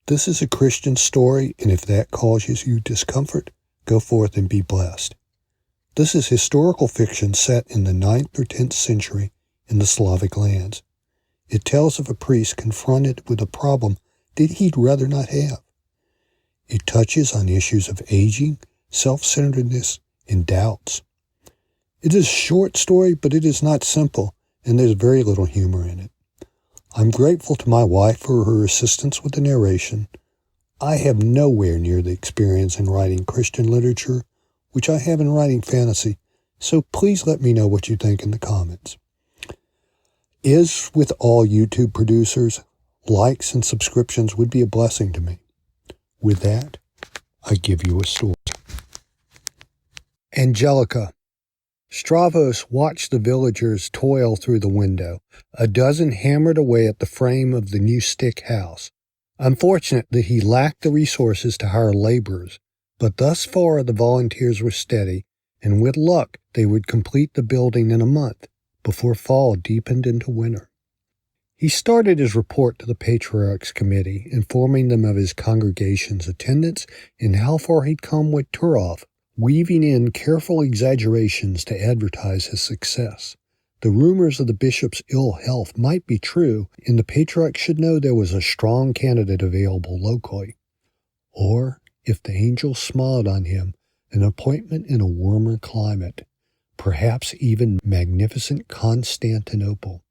This is a Christian story, and if that causes you discomfort, go forth and be blessed. This is historical fiction set in the 9th or 10th century in the Slavic lands. It tells of a priest confronted with a problem that he'd rather not have. It touches on issues of aging, self-centeredness, and doubts. It is a short story, but it is not simple, and there's very little humor in it. I'm grateful to my wife for her assistance with the narration. I have nowhere near the experience in writing Christian literature, which I have in writing fantasy, so please let me know what you think in the comments. As with all YouTube producers, likes and subscriptions would be a blessing to me. With that, I give you a story. Angelika. Stavros watched the villagers toil through the window. A dozen hammered away at the frame of the new stick house. Unfortunate that he lacked the resources to hire laborers, but thus far the volunteers were steady, and with luck they would complete the building in a month, before fall deepened into winter. He started his report to the Patriarch's Committee, informing them of his congregation's attendance and how far he'd come with Turov, weaving in careful exaggerations to advertise his success. The rumors of the bishop's ill health might be true, and the Patriarch should know there was a strong candidate available locally. Or, if the angel smiled on him, an appointment in a warmer climate, perhaps even magnificent Constantinople.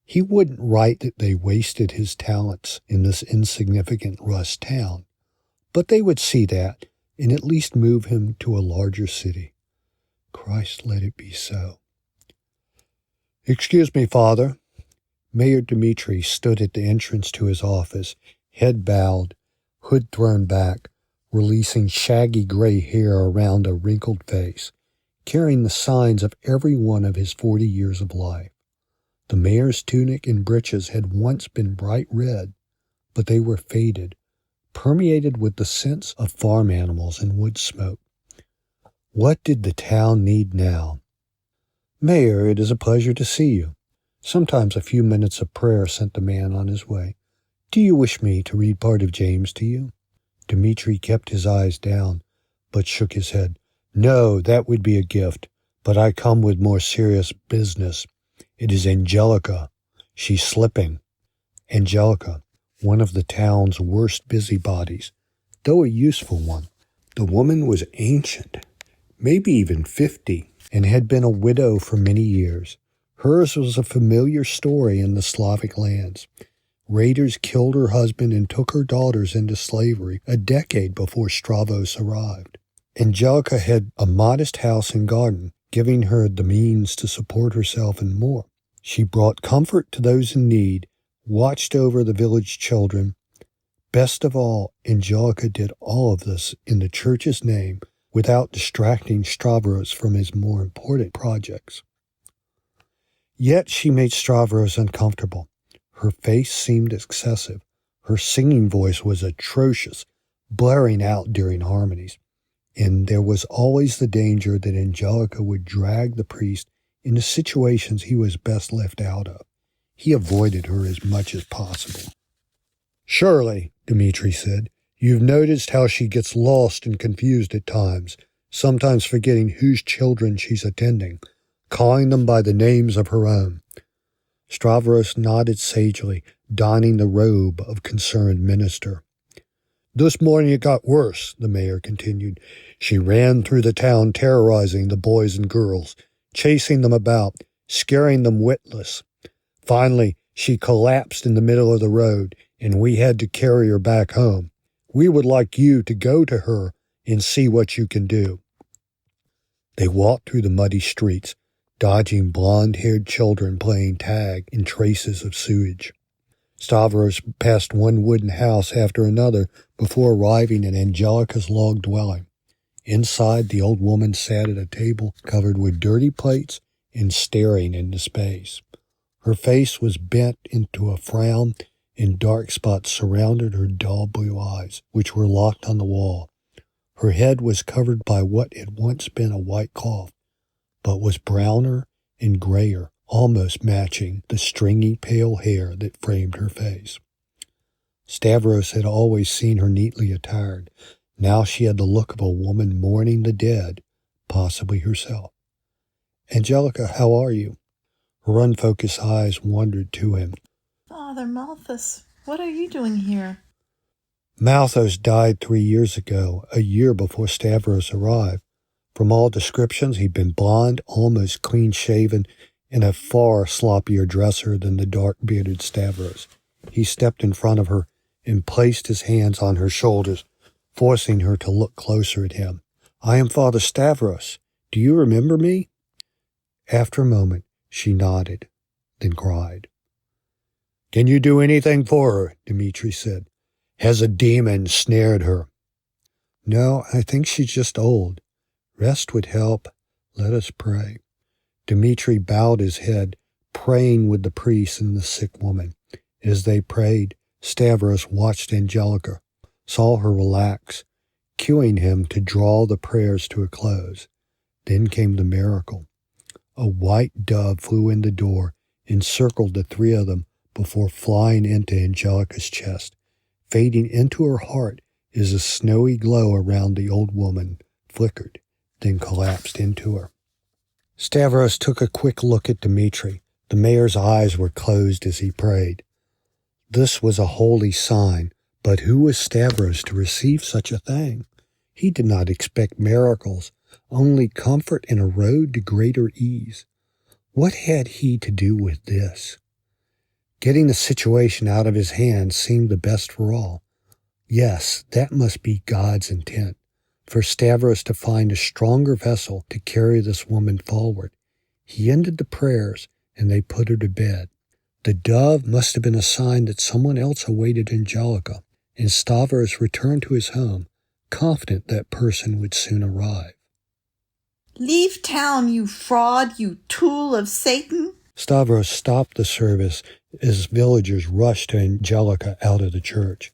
He wouldn't write that they wasted his talents in this insignificant Rus town, but they would see that, and at least move him to a larger city. Christ, let it be so. "Excuse me, Father." Mayor Dmitri stood at the entrance to his office, head bowed, hood thrown back, releasing shaggy gray hair around a wrinkled face, carrying the signs of every one of his 40 years of life. The mayor's tunic and breeches had once been bright red, but they were faded, permeated with the scents of farm animals and wood smoke. What did the town need now? "Mayor, it is a pleasure to see you." Sometimes a few minutes of prayer sent the man on his way. "Do you wish me to read part of James to you?" Dmitri kept his eyes down, but shook his head. "No, that would be a gift, but I come with more serious business. It is Angelika. She's slipping." Angelika, one of the town's worst busybodies, though a useful one. The woman was ancient, maybe even 50, and had been a widow for many years. Hers was a familiar story in the Slavic lands. Raiders killed her husband and took her daughters into slavery a decade before Stavros arrived. Angelika had a modest house and garden, giving her the means to support herself and more. She brought comfort to those in need, watched over the village children. Best of all, Angelika did all of this in the church's name without distracting Stavros from his more important projects. Yet she made Stavros uncomfortable. Her face seemed excessive. Her singing voice was atrocious, blaring out during harmonies. And there was always the danger that Angelika would drag the priest into situations he was best left out of. He avoided her as much as possible. "Surely," Dmitri said, "you've noticed how she gets lost and confused at times, sometimes forgetting whose children she's attending, calling them by the names of her own." Stavros nodded sagely, donning the robe of concerned minister. "This morning it got worse," the mayor continued. "She ran through the town terrorizing the boys and girls, chasing them about, scaring them witless. Finally, she collapsed in the middle of the road, and we had to carry her back home. We would like you to go to her and see what you can do." They walked through the muddy streets, dodging blonde-haired children playing tag in traces of sewage. Stavros passed one wooden house after another before arriving at Angelika's log dwelling. Inside, the old woman sat at a table covered with dirty plates and staring into space. Her face was bent into a frown, and dark spots surrounded her dull blue eyes, which were locked on the wall. Her head was covered by what had once been a white cloth, but was browner and grayer, almost matching the stringy pale hair that framed her face. Stavros had always seen her neatly attired. Now she had the look of a woman mourning the dead, possibly herself. "Angelika, how are you?" Her unfocused eyes wandered to him. "Father Malthus, what are you doing here?" "Malthus died 3 years ago, a year before Stavros arrived. From all descriptions, he'd been blond, almost clean-shaven, and a far sloppier dresser than the dark-bearded Stavros." He stepped in front of her and placed his hands on her shoulders, forcing her to look closer at him. "I am Father Stavros. Do you remember me?" After a moment, she nodded, then cried. "Can you do anything for her?" Dmitri said. "Has a demon snared her?" "No, I think she's just old. Rest would help. Let us pray." Dmitri bowed his head, praying with the priest and the sick woman. As they prayed, Stavros watched Angelika, saw her relax, cueing him to draw the prayers to a close. Then came the miracle. A white dove flew in the door and circled the three of them before flying into Angelika's chest, fading into her heart as a snowy glow around the old woman flickered, then collapsed into her. Stavros took a quick look at Dmitri. The mayor's eyes were closed as he prayed. This was a holy sign, but who was Stavros to receive such a thing? He did not expect miracles, only comfort and a road to greater ease. What had he to do with this? Getting the situation out of his hands seemed the best for all. Yes, that must be God's intent, for Stavros to find a stronger vessel to carry this woman forward. He ended the prayers, and they put her to bed. The dove must have been a sign that someone else awaited Angelika, and Stavros returned to his home, confident that person would soon arrive. "Leave town, you fraud, you tool of Satan!" Stavros stopped the service as villagers rushed to Angelika out of the church.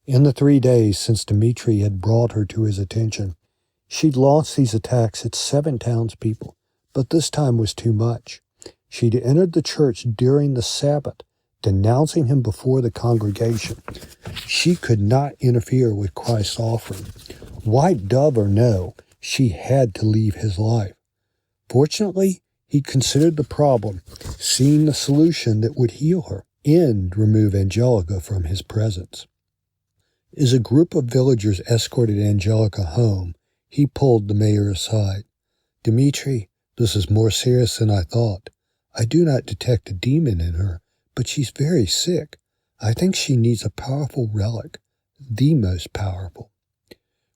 In the 3 days since Dmitri had brought her to his attention, she'd launched these attacks at 7 townspeople, but this time was too much. She'd entered the church during the Sabbath, denouncing him before the congregation. She could not interfere with Christ's offering. White dove or no, she had to leave his life. Fortunately, he considered the problem, seeing the solution that would heal her and remove Angelika from his presence. As a group of villagers escorted Angelika home, he pulled the mayor aside. "Dmitri, this is more serious than I thought. I do not detect a demon in her, but she's very sick. I think she needs a powerful relic, the most powerful."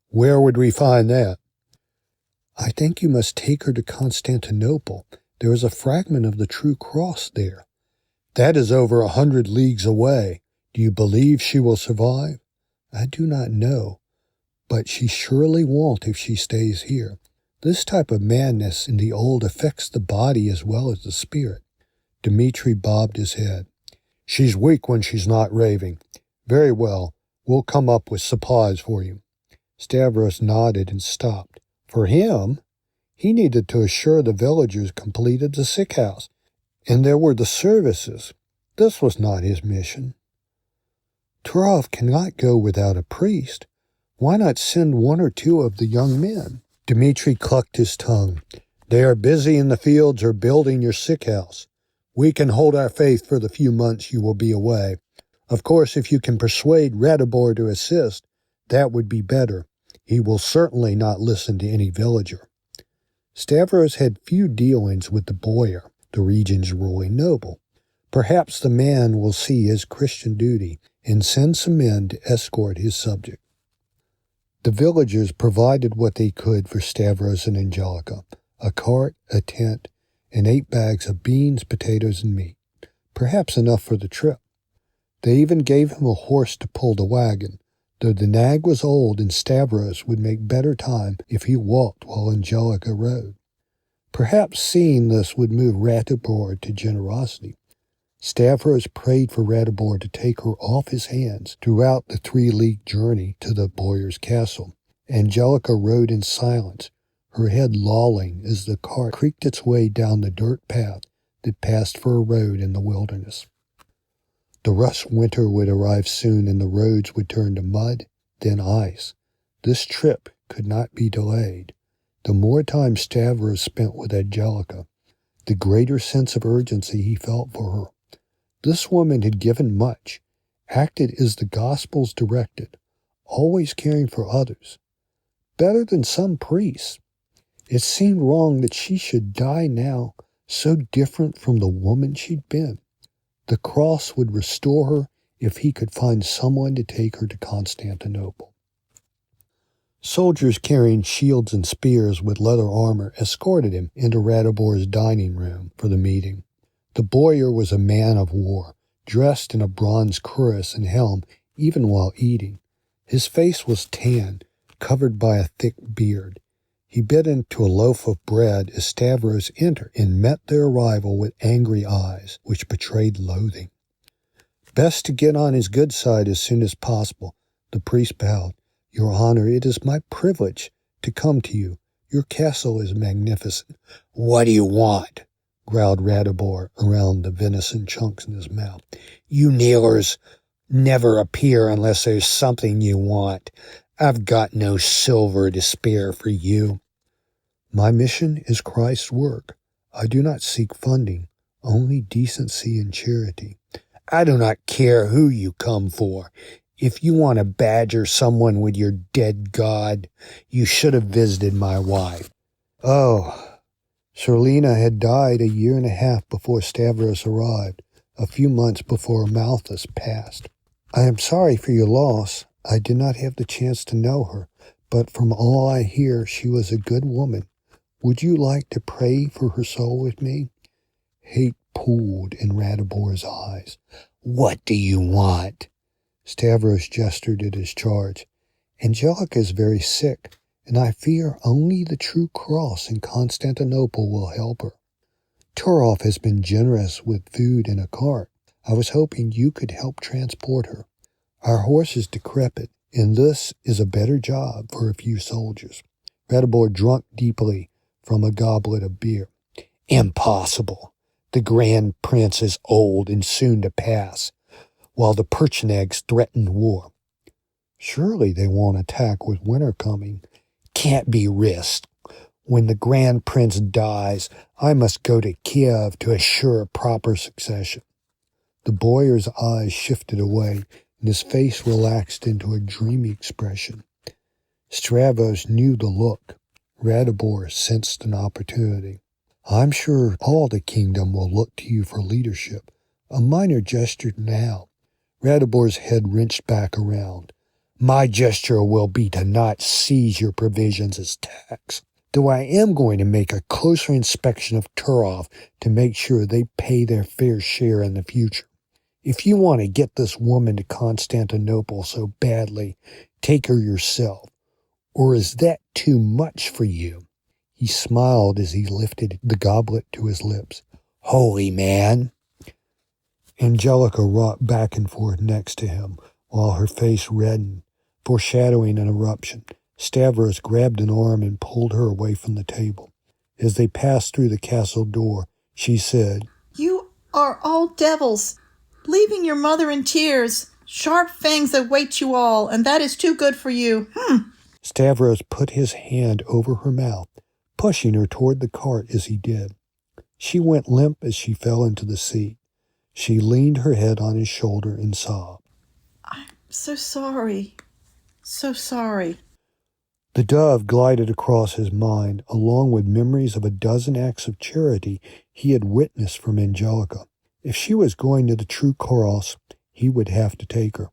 "Where would we find that?" "I think you must take her to Constantinople. There is a fragment of the true cross there." "That is over 100 leagues away. Do you believe she will survive?" "I do not know, but she surely won't if she stays here. This type of madness in the old affects the body as well as the spirit." Dmitri bobbed his head. "She's weak when she's not raving. Very well, we'll come up with supplies for you." Stavros nodded and stopped. For him, he needed to assure the villagers completed the sick house, and there were the services. This was not his mission. Turov cannot go without a priest. Why not send 1 or 2 of the young men? Dmitri clucked his tongue. "They are busy in the fields or building your sick house. We can hold our faith for the few months you will be away. Of course, if you can persuade Ratibor to assist, that would be better. He will certainly not listen to any villager." Stavros had few dealings with the boyar, the region's ruling noble. Perhaps the man will see his Christian duty and send some men to escort his subject. The villagers provided what they could for Stavros and Angelika: a cart, a tent, and 8 bags of beans, potatoes, and meat, perhaps enough for the trip. They even gave him a horse to pull the wagon, though the nag was old and Stavros would make better time if he walked while Angelika rode. Perhaps seeing this would move Ratibor to generosity. Stavros prayed for Ratibor to take her off his hands throughout the 3-league journey to the boyar's castle. Angelika rode in silence, her head lolling as the cart creaked its way down the dirt path that passed for a road in the wilderness. The rust winter would arrive soon and the roads would turn to mud, then ice. This trip could not be delayed. The more time Stavros spent with Angelika, the greater sense of urgency he felt for her. This woman had given much, acted as the Gospels directed, always caring for others. Better than some priests. It seemed wrong that she should die now, so different from the woman she'd been. The cross would restore her if he could find someone to take her to Constantinople. Soldiers carrying shields and spears with leather armor escorted him into Radibor's dining room for the meeting. The boyar was a man of war, dressed in a bronze cuirass and helm even while eating. His face was tan, covered by a thick beard. He bit into a loaf of bread as Stavros entered and met their arrival with angry eyes, which betrayed loathing. Best to get on his good side as soon as possible. The priest bowed. Your Honor, it is my privilege to come to you. Your castle is magnificent. What do you want? Growled Radibor around the venison chunks in his mouth. You kneelers never appear unless there's something you want. I've got no silver to spare for you. My mission is Christ's work. I do not seek funding, only decency and charity. I do not care who you come for. If you want to badger someone with your dead God, you should have visited my wife. Oh, Charlena had died 1.5 years before Stavros arrived, a few months before Malthus passed. I am sorry for your loss. I did not have the chance to know her, but from all I hear, she was a good woman. Would you like to pray for her soul with me? Hate pooled in Radibor's eyes. What do you want? Stavros gestured at his charge. Angelika is very sick, and I fear only the true cross in Constantinople will help her. Turov has been generous with food in a cart. I was hoping you could help transport her. Our horse is decrepit, and this is a better job for a few soldiers. Radibor drank deeply from a goblet of beer. Impossible. The Grand Prince is old and soon to pass, while the Perchenegs threaten war. Surely they won't attack with winter coming. Can't be risked. When the Grand Prince dies, I must go to Kiev to assure proper succession. The boyar's eyes shifted away, and his face relaxed into a dreamy expression. Stavros knew the look. Radibor sensed an opportunity. I'm sure all the kingdom will look to you for leadership. A minor gesture now. Radibor's head wrenched back around. My gesture will be to not seize your provisions as tax, though I am going to make a closer inspection of Turov to make sure they pay their fair share in the future. If you want to get this woman to Constantinople so badly, take her yourself. Or is that too much for you? He smiled as he lifted the goblet to his lips. Holy man! Angelika rocked back and forth next to him, while her face reddened, foreshadowing an eruption. Stavros grabbed an arm and pulled her away from the table. As they passed through the castle door, she said, You are all devils, leaving your mother in tears. Sharp fangs await you all, and that is too good for you. Stavros put his hand over her mouth, pushing her toward the cart as he did. She went limp as she fell into the seat. She leaned her head on his shoulder and sobbed. I'm so sorry. So sorry. The dove glided across his mind, along with memories of a dozen acts of charity he had witnessed from Angelika. If she was going to the true cross, he would have to take her.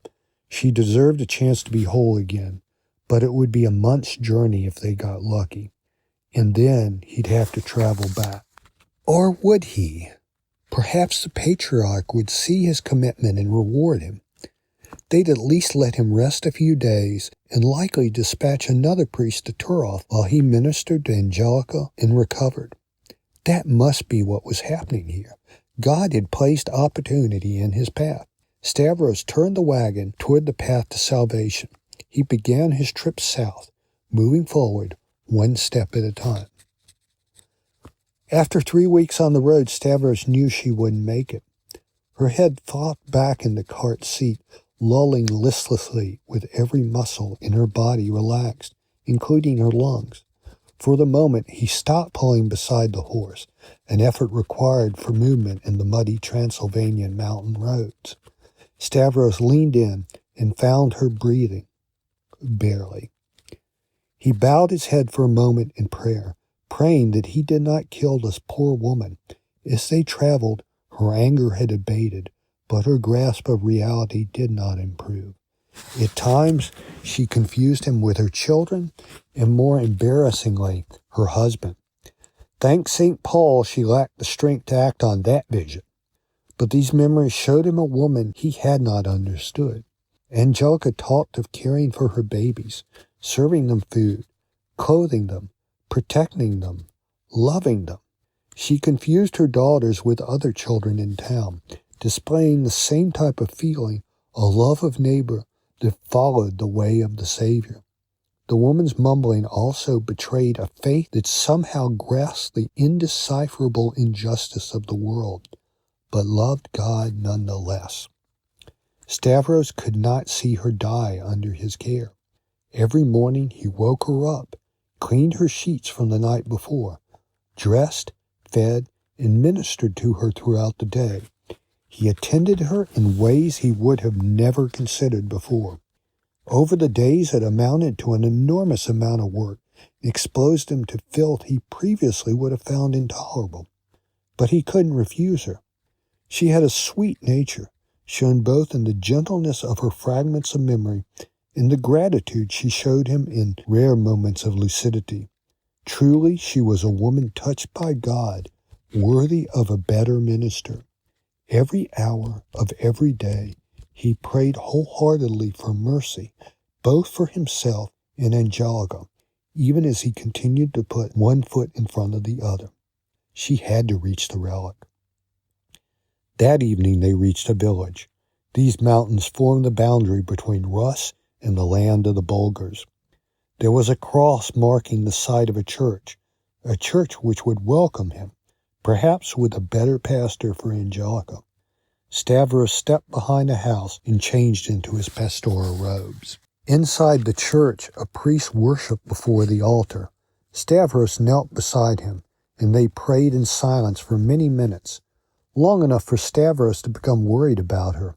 She deserved a chance to be whole again, but it would be a month's journey if they got lucky. And then he'd have to travel back. Or would he? Perhaps the patriarch would see his commitment and reward him. They'd at least let him rest a few days and likely dispatch another priest to Turov while he ministered to Angelika and recovered. That must be what was happening here. God had placed opportunity in his path. Stavros turned the wagon toward the path to salvation. He began his trip south, moving forward one step at a time. After 3 weeks on the road, Stavros knew she wouldn't make it. Her head flopped back in the cart seat, lulling listlessly with every muscle in her body relaxed, including her lungs. For the moment, he stopped pulling beside the horse, an effort required for movement in the muddy Transylvanian mountain roads. Stavros leaned in and found her breathing, barely. He bowed his head for a moment in prayer, praying that he did not kill this poor woman. As they traveled, her anger had abated, but her grasp of reality did not improve. At times, she confused him with her children, and more embarrassingly, her husband. Thank St. Paul she lacked the strength to act on that vision. But these memories showed him a woman he had not understood. Angelika talked of caring for her babies, serving them food, clothing them, protecting them, loving them. She confused her daughters with other children in town, displaying the same type of feeling, a love of neighbor that followed the way of the Savior. The woman's mumbling also betrayed a faith that somehow grasped the indecipherable injustice of the world, but loved God nonetheless. Stavros could not see her die under his care. Every morning he woke her up, cleaned her sheets from the night before, dressed, fed, and ministered to her throughout the day. He attended her in ways he would have never considered before. Over the days it amounted to an enormous amount of work and exposed him to filth he previously would have found intolerable. But he couldn't refuse her. She had a sweet nature, shown both in the gentleness of her fragments of memory and the gratitude she showed him in rare moments of lucidity. Truly, she was a woman touched by God, worthy of a better minister. Every hour of every day, he prayed wholeheartedly for mercy, both for himself and Angelika, even as he continued to put one foot in front of the other. She had to reach the relic. That evening they reached a village. These mountains formed the boundary between Rus and the land of the Bulgars. There was a cross marking the site of a church which would welcome him, perhaps with a better pastor for Angelika. Stavros stepped behind a house and changed into his pastoral robes. Inside the church, a priest worshipped before the altar. Stavros knelt beside him, and they prayed in silence for many minutes, long enough for Stavros to become worried about her.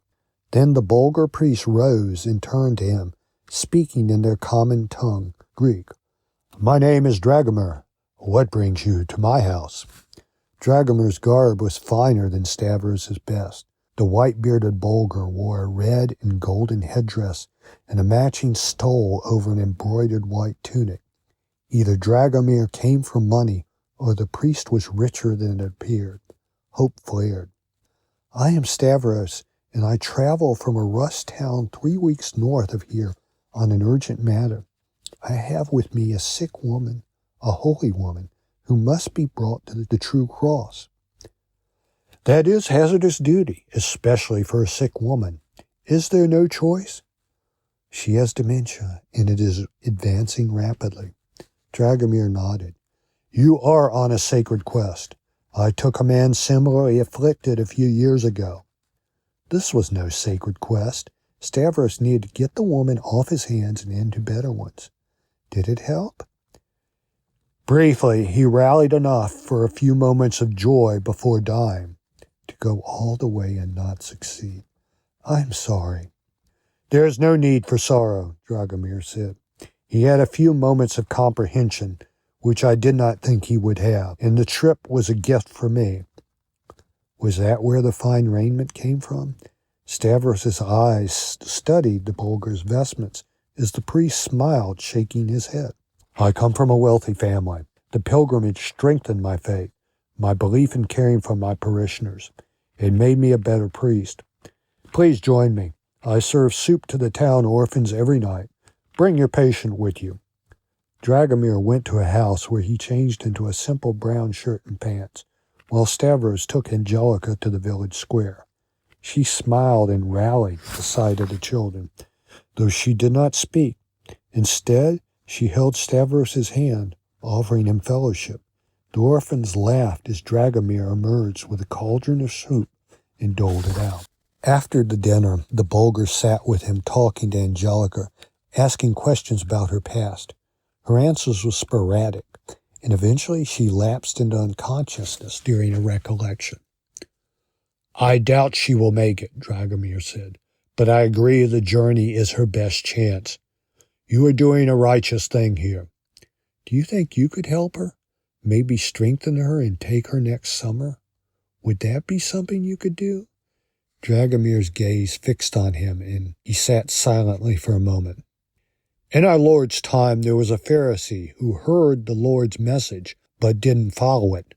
Then the Bulgar priest rose and turned to him, speaking in their common tongue, Greek. "My name is Dragomir. What brings you to my house?" Dragomir's garb was finer than Stavros's best. The white-bearded Bulgar wore a red and golden headdress and a matching stole over an embroidered white tunic. Either Dragomir came for money or the priest was richer than it appeared. Hope flared. "I am Stavros, and I travel from a Rus town 3 weeks north of here on an urgent matter. I have with me a sick woman, a holy woman, who must be brought to the true cross." "That is hazardous duty, especially for a sick woman. Is there no choice?" "She has dementia, and it is advancing rapidly." Dragomir nodded. "You are on a sacred quest. I took a man similarly afflicted a few years ago." This was no sacred quest. Stavros needed to get the woman off his hands and into better ones. Did it help? Briefly, he rallied enough for a few moments of joy before dying. To go all the way and not succeed. "I'm sorry." "There is no need for sorrow," Dragomir said. "He had a few moments of comprehension, which I did not think he would have, and the trip was a gift for me." Was that where the fine raiment came from? Stavros's eyes studied the Bulgar's vestments as the priest smiled, shaking his head. "I come from a wealthy family. The pilgrimage strengthened my faith, my belief in caring for my parishioners. It made me a better priest. Please join me. I serve soup to the town orphans every night. Bring your patient with you." Dragomir went to a house where he changed into a simple brown shirt and pants, while Stavros took Angelika to the village square. She smiled and rallied at the sight of the children, though she did not speak. Instead, she held Stavros's hand, offering him fellowship. The orphans laughed as Dragomir emerged with a cauldron of soup and doled it out. After the dinner, the Bulgar sat with him talking to Angelika, asking questions about her past. Her answers were sporadic, and eventually she lapsed into unconsciousness during a recollection. I doubt she will make it, Dragomir said, but I agree the journey is her best chance. You are doing a righteous thing here. Do you think you could help her? Maybe strengthen her and take her next summer? Would that be something you could do? Dragomir's gaze fixed on him, and he sat silently for a moment. In our Lord's time, there was a Pharisee who heard the Lord's message but didn't follow it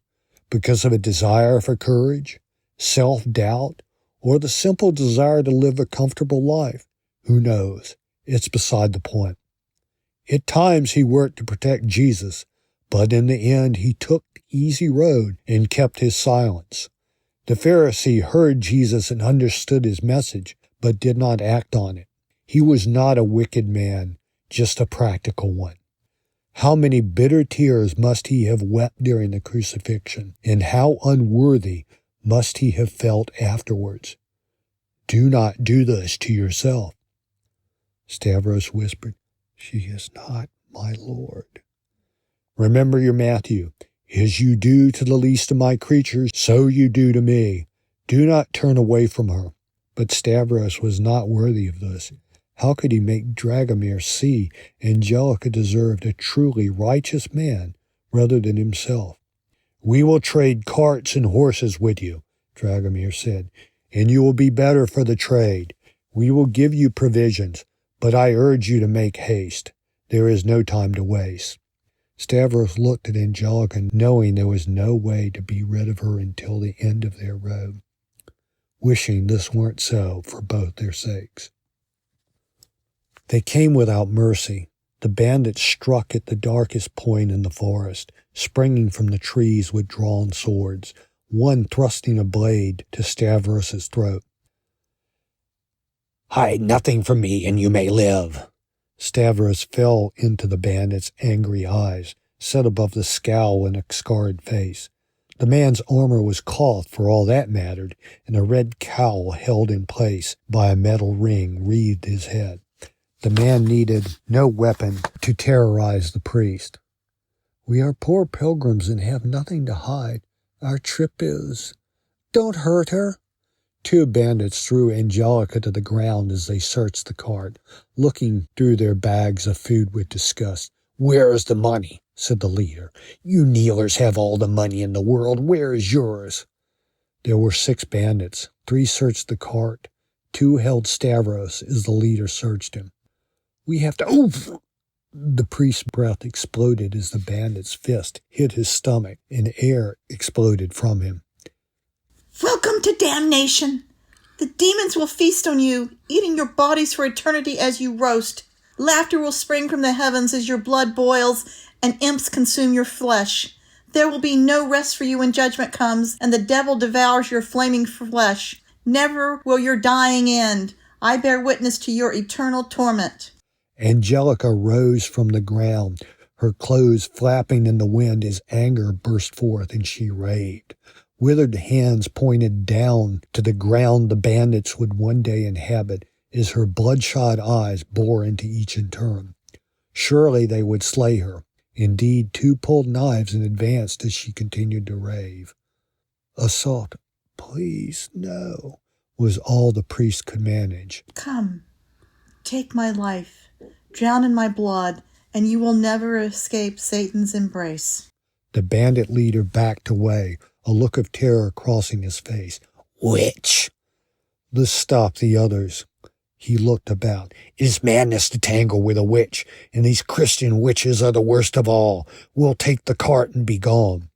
because of a desire for courage, self-doubt, or the simple desire to live a comfortable life. Who knows? It's beside the point. At times he worked to protect Jesus, but in the end he took the easy road and kept his silence. The Pharisee heard Jesus and understood his message, but did not act on it. He was not a wicked man, just a practical one. How many bitter tears must he have wept during the crucifixion, and how unworthy must he have felt afterwards. Do not do this to yourself. Stavros whispered, She is not my Lord. Remember your Matthew. As you do to the least of my creatures, so you do to me. Do not turn away from her. But Stavros was not worthy of this. How could he make Dragomir see Angelika deserved a truly righteous man rather than himself? We will trade carts and horses with you, Dragomir said, and you will be better for the trade. We will give you provisions, but I urge you to make haste. There is no time to waste. Stavros looked at Angelika, knowing there was no way to be rid of her until the end of their road, wishing this weren't so for both their sakes. They came without mercy. The bandits struck at the darkest point in the forest, springing from the trees with drawn swords, one thrusting a blade to Stavros's throat. Hide nothing from me, and you may live. Stavros fell into the bandit's angry eyes, set above the scowl in a scarred face. The man's armor was cloth for all that mattered, and a red cowl held in place by a metal ring wreathed his head. The man needed no weapon to terrorize the priest. We are poor pilgrims and have nothing to hide. Our trip is... Don't hurt her. Two bandits threw Angelika to the ground as they searched the cart, looking through their bags of food with disgust. Where is the money? Said the leader. You kneelers have all the money in the world. Where is yours? There were 6 bandits. 3 searched the cart. 2 held Stavros as the leader searched him. We have to... Oof! The priest's breath exploded as the bandit's fist hit his stomach and air exploded from him. Welcome to damnation. The demons will feast on you, eating your bodies for eternity as you roast. Laughter will spring from the heavens as your blood boils, and imps consume your flesh. There will be no rest for you when judgment comes, and the devil devours your flaming flesh. Never will your dying end. I bear witness to your eternal torment. Angelika rose from the ground, her clothes flapping in the wind as anger burst forth, and she raved. Withered hands pointed down to the ground the bandits would one day inhabit as her bloodshot eyes bore into each in turn. Surely they would slay her. Indeed, 2 pulled knives and advanced as she continued to rave. Assault, please, no, was all the priest could manage. Come, take my life, drown in my blood, and you will never escape Satan's embrace. The bandit leader backed away, a look of terror crossing his face. Witch! This stopped the others. He looked about. It is madness to tangle with a witch, and these Christian witches are the worst of all. We'll take the cart and be gone.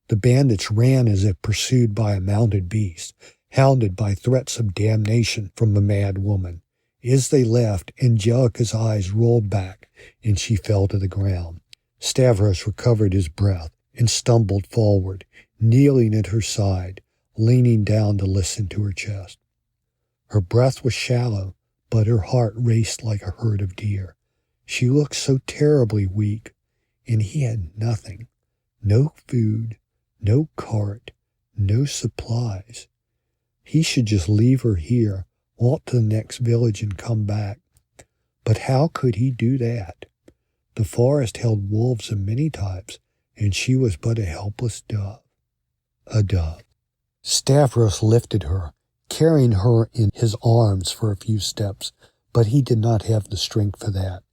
The bandits ran as if pursued by a mounted beast, hounded by threats of damnation from the mad woman. As they left, Angelika's eyes rolled back, and she fell to the ground. Stavros recovered his breath and stumbled forward, kneeling at her side, leaning down to listen to her chest. Her breath was shallow, but her heart raced like a herd of deer. She looked so terribly weak, and he had nothing. No food, no cart, no supplies. He should just leave her here, walk to the next village and come back. But how could he do that? The forest held wolves of many types, and she was but a helpless dove. A dove. Stavros lifted her, carrying her in his arms for a few steps, but he did not have the strength for that.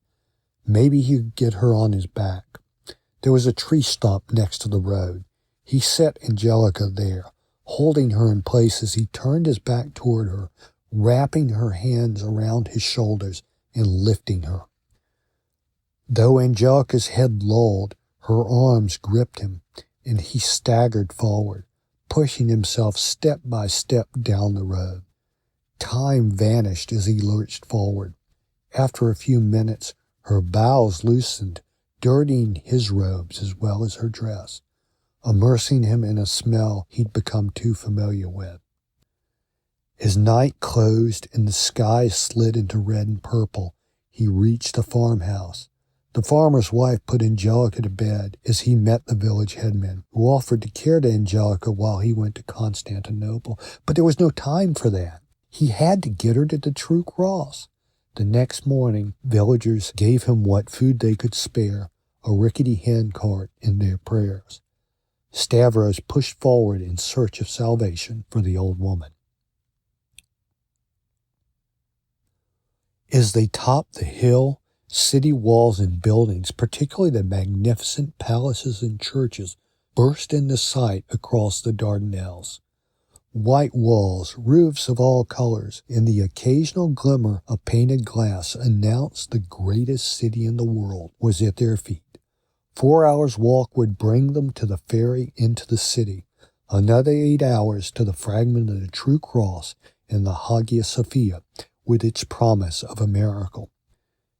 Maybe he could get her on his back. There was a tree stump next to the road. He set Angelika there, holding her in place as he turned his back toward her, wrapping her hands around his shoulders and lifting her. Though Angelika's head lolled, her arms gripped him, and he staggered forward, pushing himself step by step down the road. Time vanished as he lurched forward. After a few minutes, her boughs loosened, dirtying his robes as well as her dress, immersing him in a smell he'd become too familiar with. As night closed and the sky slid into red and purple, he reached a farmhouse. The farmer's wife put Angelika to bed as he met the village headman, who offered to care to Angelika while he went to Constantinople. But there was no time for that. He had to get her to the True Cross. The next morning, villagers gave him what food they could spare, a rickety hand cart, and their prayers. Stavros pushed forward in search of salvation for the old woman. As they topped the hill, city walls and buildings, particularly the magnificent palaces and churches, burst into sight across the Dardanelles. White walls, roofs of all colors, and the occasional glimmer of painted glass announced the greatest city in the world was at their feet. 4 hours' walk would bring them to the ferry into the city, another 8 hours to the fragment of the True Cross and the Hagia Sophia, with its promise of a miracle.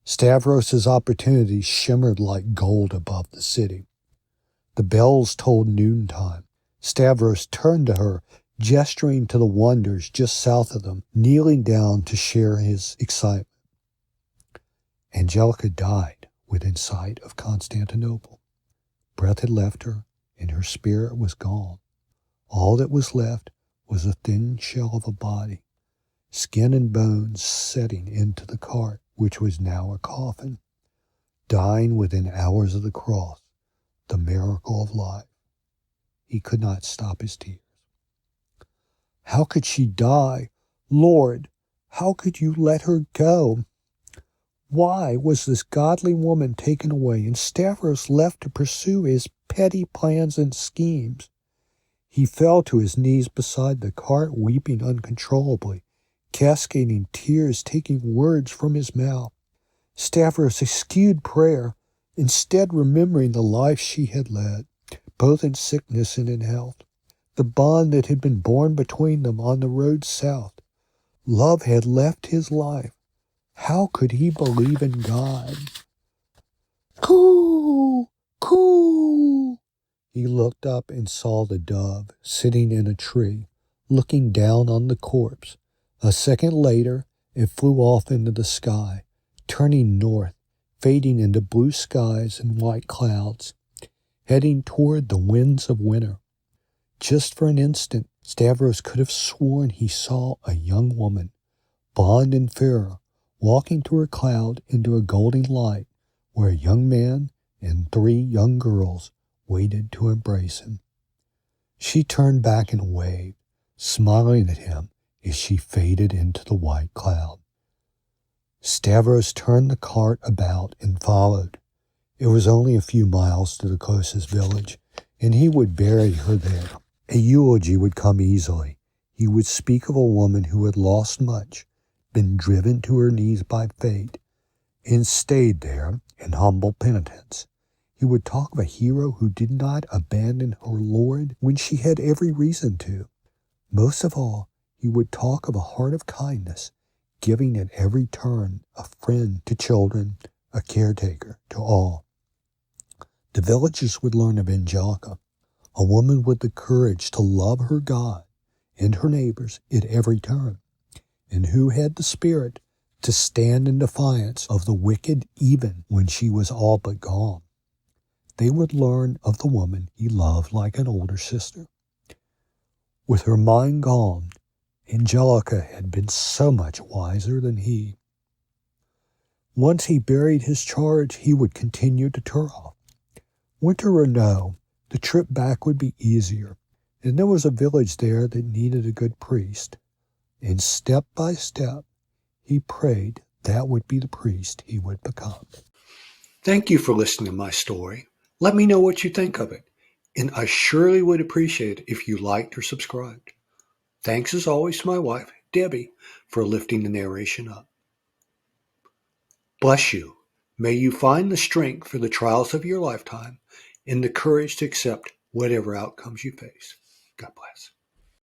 Stavros's opportunities shimmered like gold above the city. The bells tolled noontime. Stavros turned to her, gesturing to the wonders just south of them, kneeling down to share his excitement. Angelika died within sight of Constantinople. Breath had left her, and her spirit was gone. All that was left was a thin shell of a body, skin and bones setting into the cart, which was now a coffin, dying within hours of the cross, the miracle of life. He could not stop his tears. How could she die? Lord, how could you let her go? Why was this godly woman taken away and Stavros left to pursue his petty plans and schemes? He fell to his knees beside the cart, weeping uncontrollably, cascading tears, taking words from his mouth. Stavros eschewed prayer, instead remembering the life she had led, both in sickness and in health, the bond that had been born between them on the road south. Love had left his life. How could he believe in God? Coo! Coo! He looked up and saw the dove sitting in a tree, looking down on the corpse. A second later, it flew off into the sky, turning north, fading into blue skies and white clouds, heading toward the winds of winter. Just for an instant, Stavros could have sworn he saw a young woman, blonde and fairer, walking through a cloud into a golden light where a young man and 3 young girls waited to embrace him. She turned back and waved, smiling at him as she faded into the white cloud. Stavros turned the cart about and followed. It was only a few miles to the closest village, and he would bury her there. A eulogy would come easily. He would speak of a woman who had lost much, been driven to her knees by fate, and stayed there in humble penitence. He would talk of a hero who did not abandon her Lord when she had every reason to. Most of all, he would talk of a heart of kindness, giving at every turn, a friend to children, a caretaker to all. The villagers would learn of Angelika, a woman with the courage to love her God and her neighbors at every turn, and who had the spirit to stand in defiance of the wicked even when she was all but gone. They would learn of the woman he loved like an older sister. With her mind gone Angelika had been so much wiser than he. Once he buried his charge, he would continue to twirl. Winter or no, the trip back would be easier, and there was a village there that needed a good priest. And step by step, he prayed that would be the priest he would become. Thank you for listening to my story. Let me know what you think of it, and I surely would appreciate it if you liked or subscribed. Thanks as always to my wife, Debbie, for lifting the narration up. Bless you. May you find the strength for the trials of your lifetime and the courage to accept whatever outcomes you face. God bless.